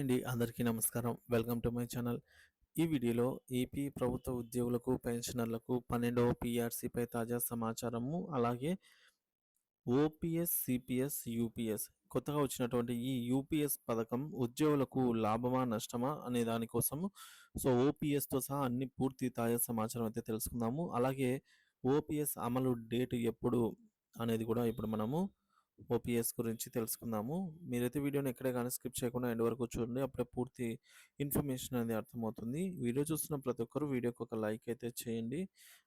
అండి. అందరికీ నమస్కారం. Welcome to my channel. ఈ వీడియోలో ఏపీ ప్రభుత్వ ఉద్యోగులకు, పెన్షనర్లకు 12వ పీఆర్సీపై తాజా సమాచారము, అలాగే ఓపీఎస్, సిపిఎస్, యూపీఎస్ కొత్తగా వచ్చినటువంటి ఈ యూపీఎస్ పథకం ఉద్యోగులకు లాభమా, నష్టమా అనే దానికోసము ఓపీఎస్‌తో సహా అన్ని పూర్తి తాజా సమాచారం అయితే తెలుసుకుందాము. అలాగే ఓపీఎస్ అమలు డేట్ ఎప్పుడు అనేది కూడా ఇప్పుడు మనము ఓపీఎస్ గురించి తెలుసుకుందాము. మీరైతే వీడియోని ఎక్కడే గాని స్కిప్ చేయకుండా ఎండ్ వరకు చూడండి. అప్పుడే పూర్తి ఇన్ఫర్మేషన్ అనేది అర్థమవుతుంది. వీడియో చూస్తున్న ప్రతి ఒక్కరు వీడియోకి ఒక లైక్ అయితే చేయండి.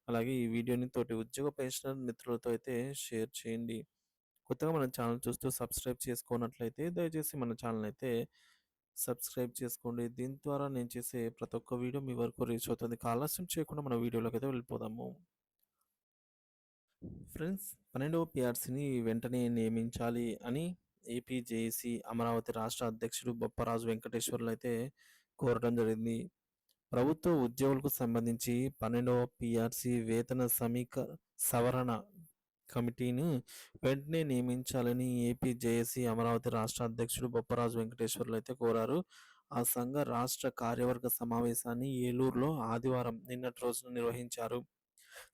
అలాగే ఈ వీడియోని తోటి ఉద్యోగ పెన్షనర్ మిత్రులతో అయితే షేర్ చేయండి. కొత్తగా మన ఛానల్ చూస్తూ సబ్స్క్రైబ్ చేసుకోనట్లయితే దయచేసి మన ఛానల్ అయితే సబ్స్క్రైబ్ చేసుకోండి. దీని ద్వారా నేను చేసే ప్రతి ఒక్క వీడియో మీ వరకు రీచ్ అవుతుంది. ఆలస్యం చేయకుండా మన వీడియోలోకి అయితే వెళ్ళిపోదాము. ఫ్రెండ్స్, 12వ పీఆర్సీని వెంటనే నియమించాలి అని ఏపీ జేఏసీ అమరావతి రాష్ట్ర అధ్యక్షుడు బొప్పరాజు వెంకటేశ్వర్లు అయితే కోరడం జరిగింది. ప్రభుత్వ ఉద్యోగులకు సంబంధించి 12వ పీఆర్సీ వేతన సవరణ కమిటీని వెంటనే నియమించాలని ఏపీ జేఏసీ అమరావతి రాష్ట్ర అధ్యక్షుడు బొప్పరాజు వెంకటేశ్వర్లు అయితే కోరారు. ఆ సంఘ రాష్ట్ర కార్యవర్గ సమావేశాన్ని ఏలూరులో ఆదివారం నిన్నటి రోజున నిర్వహించారు.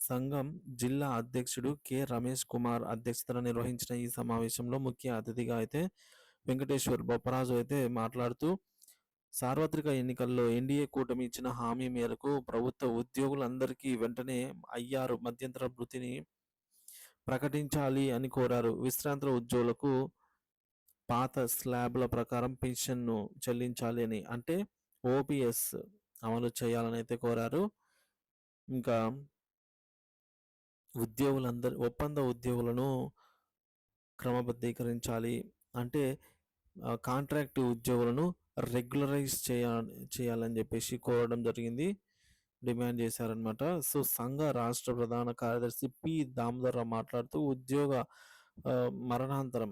సంఘం జిల్లా అధ్యక్షుడు కె రమేష్ కుమార్ అధ్యక్షతన నిర్వహించిన ఈ సమావేశంలో ముఖ్య అతిథిగా అయితే వెంకటేశ్వర్ బొప్పరాజు అయితే మాట్లాడుతూ, సార్వత్రిక ఎన్నికల్లో ఎన్డీఏ కూటమి ఇచ్చిన హామీ మేరకు ప్రభుత్వ ఉద్యోగులందరికీ వెంటనే ఐఆర్ మధ్యంతర భృతిని ప్రకటించాలి అని కోరారు. విశ్రాంత ఉద్యోగులకు పాత స్లాబ్ల ప్రకారం పెన్షన్ను చెల్లించాలి అని, అంటే ఓపీఎస్ అమలు చేయాలని అయితే కోరారు. ఇంకా ఒప్పంద ఉద్యోగులను క్రమబద్ధీకరించాలి. అంటే కాంట్రాక్ట్ ఉద్యోగులను రెగ్యులరైజ్ చేయాలని చెప్పేసి కోరడం జరిగింది. డిమాండ్ చేశారనమాట. సంఘ రాష్ట్ర ప్రధాన కార్యదర్శి పి దామోదరరావు మాట్లాడుతూ ఉద్యోగ మరణాంతరం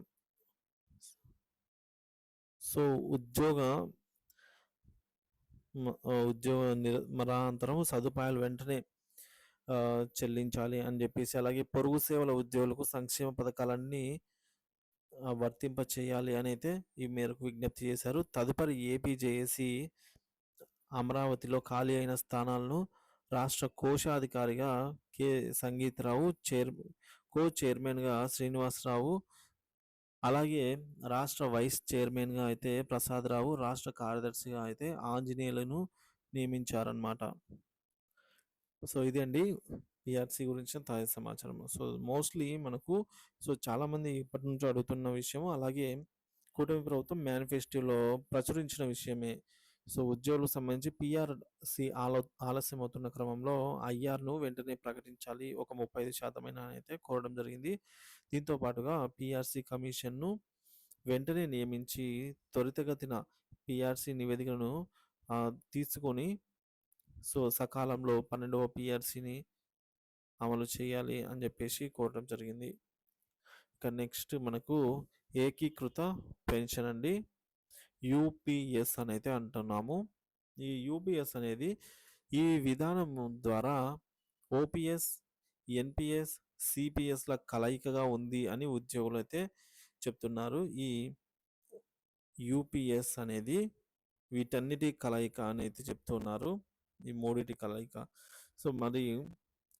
సో ఉద్యోగ మరణాంతరం సదుపాయాలు వెంటనే చెల్లించాలి అని చెప్పేసి, అలాగే పొరుగు సేవల ఉద్యోగులకు సంక్షేమ పథకాలన్నీ వర్తింప చేయాలి అని అయితే ఈ మేరకు విజ్ఞప్తి చేశారు. తదుపరి ఏపీ జేఏసీ అమరావతిలో ఖాళీ అయిన స్థానాలను రాష్ట్ర కోశాధికారిగా కె సంగీతరావు, కో చైర్మన్గా శ్రీనివాసరావు, అలాగే రాష్ట్ర వైస్ చైర్మన్గా అయితే ప్రసాదరావు, రాష్ట్ర కార్యదర్శిగా అయితే ఆంజనేయులను నియమించారన్నమాట. ఇది అండి పిఆర్సీ గురించిన తాజా సమాచారం. మోస్ట్లీ మనకు చాలామంది ఇప్పటి నుంచి అడుగుతున్న విషయం, అలాగే కూటమి ప్రభుత్వం మేనిఫెస్టోలో ప్రచురించిన విషయమే. ఉద్యోగులకు సంబంధించి పిఆర్సీ ఆలస్యం అవుతున్న క్రమంలో ఐఆర్ను వెంటనే ప్రకటించాలి, ఒక 35% అయితే కోరడం జరిగింది. దీంతో పాటుగా పిఆర్సీ కమిషన్ను వెంటనే నియమించి త్వరితగతిన పిఆర్సీ నివేదికను తీసుకొని సకాలంలో 12వ పీఆర్సీని అమలు చేయాలి అని చెప్పేసి కోరడం జరిగింది. ఇక నెక్స్ట్ మనకు ఏకీకృత పెన్షన్ అండి, యూపీఎస్ అని అయితే అంటున్నాము. ఈ యూపీఎస్ అనేది ఈ విధానం ద్వారా ఓపీఎస్, ఎన్పిఎస్, సిపిఎస్ల కలయికగా ఉంది అని ఉద్యోగులు అయితే చెప్తున్నారు. ఈ యూపీఎస్ అనేది వీటన్నిటి కలయిక అని అయితే చెప్తున్నారు. ఈ మూడిటి కలయిక. మరి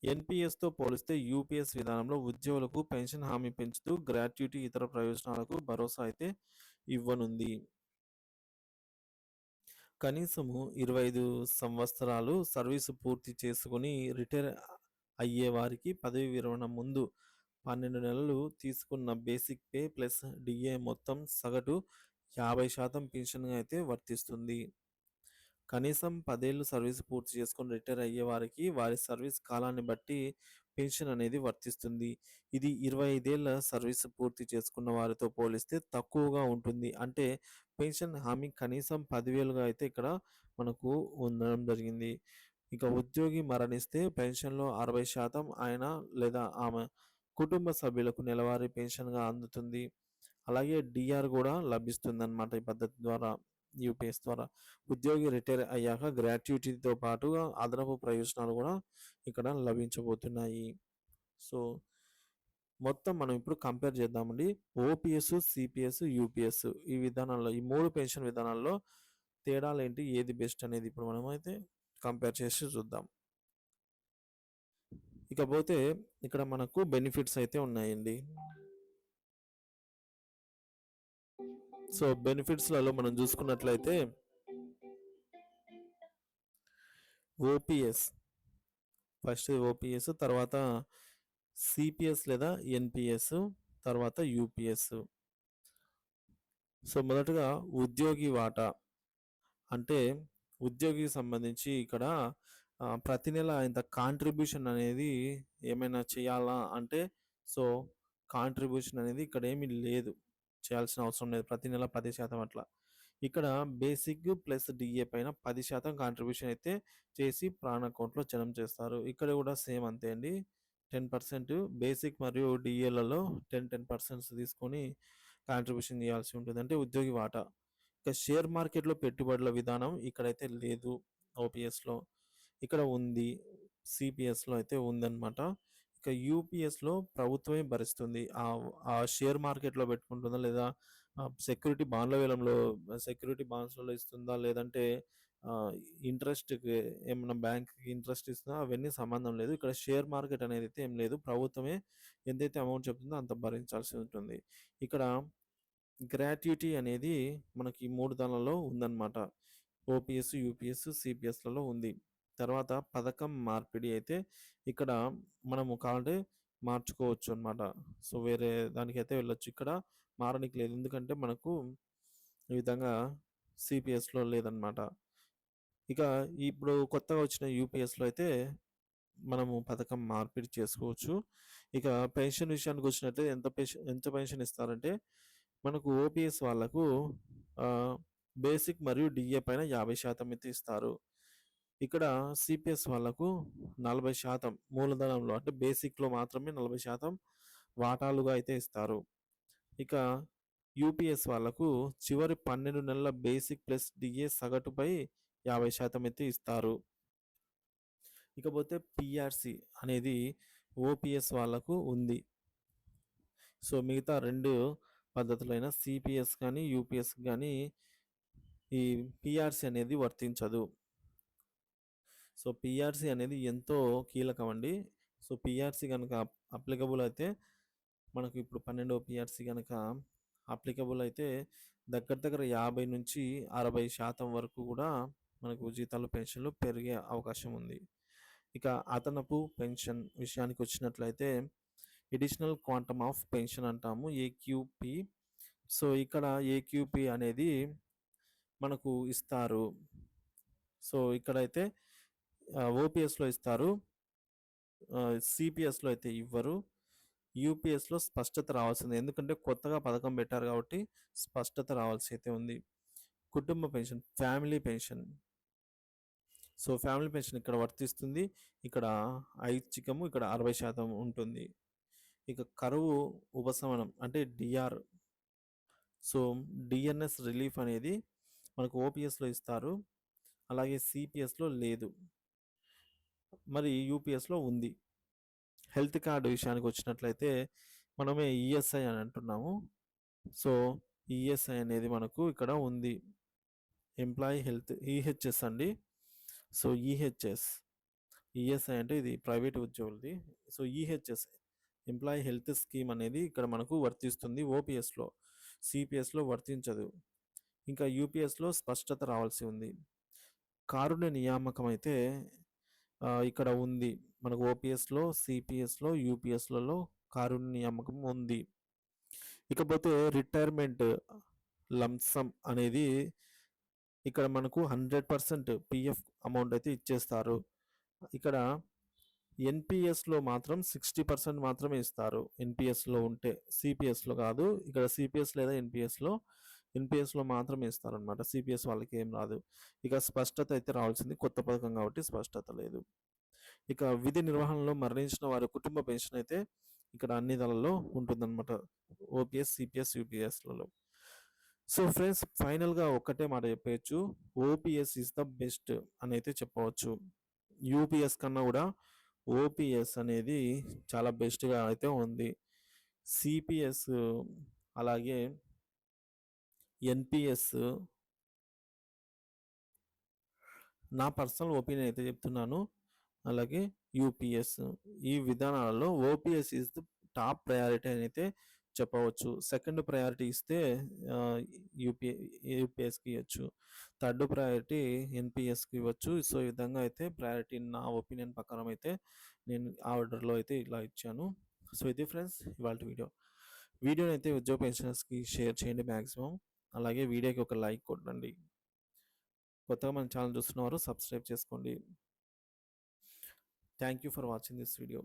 ఎన్పిఎస్తో పోలిస్తే యూపీఎస్ విధానంలో ఉద్యోగులకు పెన్షన్ హామీ పెంచుతూ గ్రాట్యుటీ, ఇతర ప్రయోజనాలకు భరోసా అయితే ఇవ్వనుంది. కనీసము 25 సంవత్సరాలు సర్వీసు పూర్తి చేసుకుని రిటైర్ అయ్యే వారికి పదవి విరమణ ముందు 12 నెలలు తీసుకున్న బేసిక్ పే ప్లస్ డిఏ మొత్తం సగటు 50% పెన్షన్గా అయితే వర్తిస్తుంది. కనీసం 10 ఏళ్ళు సర్వీస్ పూర్తి చేసుకొని రిటైర్ అయ్యే వారికి వారి సర్వీస్ కాలాన్ని బట్టి పెన్షన్ అనేది వర్తిస్తుంది. ఇది 25 ఏళ్ళ సర్వీస్ పూర్తి చేసుకున్న వారితో పోలిస్తే తక్కువగా ఉంటుంది. అంటే పెన్షన్ హామీ కనీసం 10,000గా అయితే ఇక్కడ మనకు ఉండడం జరిగింది. ఇక ఉద్యోగి మరణిస్తే పెన్షన్లో 60% ఆయన లేదా ఆమె కుటుంబ సభ్యులకు నెలవారీ పెన్షన్గా అందుతుంది. అలాగే డిఆర్ కూడా లభిస్తుంది అన్నమాట ఈ పద్ధతి ద్వారా, యూపీఎస్ ద్వారా. ఉద్యోగి రిటైర్ అయ్యాక గ్రాట్యుటీతో పాటుగా అదనపు ప్రయోజనాలు కూడా ఇక్కడ లభించబోతున్నాయి. మొత్తం మనం ఇప్పుడు కంపేర్ చేద్దామండి. ఓపీఎస్, సిపిఎస్, యూపీఎస్ ఈ విధానాల్లో, ఈ 3 పెన్షన్ విధానాల్లో తేడాలేంటి? ఏది బెస్ట్ అనేది ఇప్పుడు మనమైతే కంపేర్ చేసి చూద్దాం. ఇకపోతే ఇక్కడ మనకు బెనిఫిట్స్ అయితే ఉన్నాయండి. సో, బెనిఫిట్స్‌లలో మనం చూసుకున్నట్లయితే ఓపీఎస్, ఫస్ట్ ఓపీఎస్, తర్వాత సిపిఎస్ లేదా ఎన్‌పిఎస్, తర్వాత యూపీఎస్. సో, మొదటగా ఉద్యోగి వాటా. అంటే ఉద్యోగికి సంబంధించి ఇక్కడ ప్రతి నెల ఇంత కాంట్రిబ్యూషన్ అనేది ఏమైనా చేయాలా అంటే, సో, కాంట్రిబ్యూషన్ అనేది ఇక్కడ ఏమీ లేదు. చేయాల్సిన అవసరం లేదు. ప్రతి నెల 10% అట్లా. ఇక్కడ బేసిక్ ప్లస్ డీఏ పైన 10% కాంట్రిబ్యూషన్ అయితే చేసి ప్రాన్ అకౌంట్‌లో జమ చేస్తారు. ఇక్కడ కూడా సేమ్ అంతే అండి. 10% బేసిక్ మరియు డీఏలలో 10% తీసుకొని కాంట్రిబ్యూషన్ చేయాల్సి ఉంటుంది. అంటే ఉద్యోగి వాటా. ఇక షేర్ మార్కెట్‌లో పెట్టుబడుల విధానం ఇక్కడైతే లేదు ఓపీఎస్‌లో. ఇక్కడ ఉంది. సిపిఎస్‌లో అయితే ఉందన్నమాట. ఇక యూపీఎస్‌లో ప్రభుత్వమే భరిస్తుంది. ఆ షేర్ మార్కెట్‌లో పెట్టుకుంటుందా లేదా సెక్యూరిటీ బాండ్ల వేలంలో సెక్యూరిటీ బాండ్స్‌లలో ఇస్తుందా? లేదంటే ఆహ్, ఇంట్రెస్ట్‌కి ఏమన్నా బ్యాంక్‌కి ఇంట్రెస్ట్ ఇస్తుందా? అవన్నీ సంబంధం లేదు. ఇక్కడ షేర్ మార్కెట్ అనేదైతే ఏం లేదు. ప్రభుత్వమే ఎంతైతే అమౌంట్ చెప్తుందో అంత భరించాల్సి ఉంటుంది. ఇక్కడ గ్రాట్యుటీ అనేది మనకి 3 దాన్లలో ఉందన్నమాట. ఓపీఎస్, యూపీఎస్, సిపిఎస్‌లలో ఉంది. తర్వాత పథకం మార్పిడి అయితే ఇక్కడ మనము కావాలంటే మార్చుకోవచ్చు అన్నమాట. సో, వేరే దానికైతే వెళ్ళొచ్చు. ఇక్కడ మారనీకి లేదు. ఎందుకంటే మనకు ఈ విధంగా సిపిఎస్‌లో లేదన్నమాట. ఇక ఇప్పుడు కొత్తగా వచ్చిన యూపీఎస్‌లో అయితే మనము పథకం మార్పిడి చేసుకోవచ్చు. ఇక పెన్షన్ విషయానికొచ్చినట్లయితే ఎంత పెన్షన్ ఇస్తారంటే, మనకు ఓపీఎస్ వాళ్ళకు ఆహ్, బేసిక్ మరియు డీఏ పైన 50% అయితే ఇస్తారు. ఇక్కడ సిపిఎస్ వాళ్ళకు 40% మూలధనంలో అంటే బేసిక్‌లో మాత్రమే 40% వాటాలుగా అయితే ఇస్తారు. ఇక యూపీఎస్ వాళ్ళకు చివరి 12 నెలల బేసిక్ ప్లస్ డీఏ సగటుపై 50% అయితే ఇస్తారు. ఇకపోతే పీఆర్‌సీ అనేది ఓపీఎస్ వాళ్ళకు ఉంది. సో, మిగతా 2 పద్ధతులైన సిపిఎస్ గానీ, యూపీఎస్ గానీ ఈ పీఆర్‌సీ అనేది వర్తించదు. సో, పీఆర్‌సీ అనేది ఎంతో కీలకమండి. సో, పీఆర్‌సీ గనక అప్లికబుల్ అయితే మనకు ఇప్పుడు 12వ పీఆర్‌సీ గనక అప్లికబుల్ అయితే దగ్గర దగ్గర 50-60% వరకు గూడా మనకు జీతాలు, పెన్షన్‌లు పెరిగే అవకాశం ఉంది. ఇక అదనపు పెన్షన్ విషయానికొచ్చినట్లయితే అడిషనల్ క్వాంటమ్ ఆఫ్ పెన్షన్ అంటాము. ఏక్యూపీ. సో, ఇక్కడ ఏక్యూపీ అనేది మనకు ఇస్తారు. సో, ఇక్కడైతే ఓపీఎస్‌లో ఇస్తారు. సిపిఎస్‌లో అయితే ఇవ్వరు. యూపీఎస్‌లో స్పష్టత రావాల్సిందే. ఎందుకంటే కొత్తగా పథకం పెట్టారు కాబట్టి స్పష్టత రావాల్సి అయితే ఉంది. కుటుంబ pension, family pension. So, family pension ఇక్కడ వర్తిస్తుంది. ఇక్కడ ఐచ్ఛికము ఇక్కడ 60% ఉంటుంది. ఇక కరువు ఉపశమనం అంటే డీఆర్. సో, డీఎన్ఎస్ రిలీఫ్ అనేది మనకు ఓపీఎస్‌లో ఇస్తారు. అలాగే సిపిఎస్‌లో లేదు. మరి యూపీఎస్‌లో ఉంది. హెల్త్ కార్డ్ విషయానికొచ్చినట్లయితే మనమే ఈఎస్ఐ అని అంటున్నాము. సో, ఈఎస్ఐ అనేది మనకు ఇక్కడ ఉంది. ఎంప్లాయీ హెల్త్ ఈహెచ్ఎస్ అండి. So, EHS. ఈఎస్ఐ అంటే ఇది ప్రైవేట్ ఉద్యోగులది. So, EHS employee health scheme అనేది ఇక్కడ మనకు వర్తిస్తుంది ఓపీఎస్‌లో. సిపిఎస్‌లో వర్తించదు. ఇంకా యూపీఎస్‌లో స్పష్టత రావాల్సి ఉంది. కారుణ్య నియామకం అయితే ఇక్కడ ఉంది. మనకు ఓపీఎస్‌లో, సిపిఎస్‌లో, యూపీఎస్‌లలో కారుణ్య నియామకం ఉంది. ఇకపోతే రిటైర్మెంట్ లంప్ అనేది ఇక్కడ మనకు 100% పీఎఫ్ అమౌంట్ అయితే ఇచ్చేస్తారు. ఇక్కడ ఎన్‌పీఎస్‌లో మాత్రం 60% మాత్రమే ఇస్తారు. ఎన్‌పీఎస్‌లో ఉంటే. సిపిఎస్‌లో కాదు. ఇక్కడ సిపిఎస్ లేదా ఎన్‌పీఎస్‌లో మాత్రమే ఇస్తారనమాట. సిపిఎస్ వాళ్ళకి ఏం రాదు. ఇక స్పష్టత అయితే రావాల్సింది. కొత్త పథకం కాబట్టి స్పష్టత లేదు. ఇక విధి నిర్వహణలో మరణించిన వారి కుటుంబ పెన్షన్ అయితే ఇక్కడ అన్ని దళాల్లో ఉంటుందన్నమాట. ఓపీఎస్, సిపిఎస్, యూపీఎస్‌లలో. సో, ఫ్రెండ్స్ ఫైనల్‌గా ఒక్కటే మాట చెప్పేయొచ్చు. ఓపీఎస్ ఈస్ ద బెస్ట్ అని అయితే చెప్పవచ్చు. యూపీఎస్ కన్నా కూడా ఓపీఎస్ అనేది చాలా బెస్ట్‌గా అయితే ఉంది. సిపిఎస్ అలాగే ఎన్‌పీఎస్ నా పర్సనల్ ఒపీనియన్ అయితే చెప్తున్నాను. అలాగే యూపీఎస్ ఈ విధానాలలో OPS is the top priority అని అయితే చెప్పవచ్చు. సెకండ్ ప్రయారిటీ ఇస్తే ఆహ్, యూపీ యూపీఎస్‌కి ఇవ్వచ్చు. థర్డ్ ప్రయారిటీ ఎన్‌పీఎస్‌కి ఇవ్వచ్చు. సో, ఈ విధంగా అయితే ప్రయారిటీ నా ఒపీనియన్ ప్రకారం అయితే నేను ఆర్డర్‌లో అయితే ఇలా ఇచ్చాను. సో, ఇది ఫ్రెండ్స్ ఇవాల్టి వీడియో. వీడియోనైతే ఉద్యోగ పెన్షనర్స్‌కి షేర్ చేయండి మాక్సిమం. అలాగే వీడియోకి ఒక లైక్ కొట్టండి. కొత్తగా మన ఛానల్ చూస్తున్నవారు సబ్స్క్రైబ్ చేసుకోండి. Thank you for watching this video.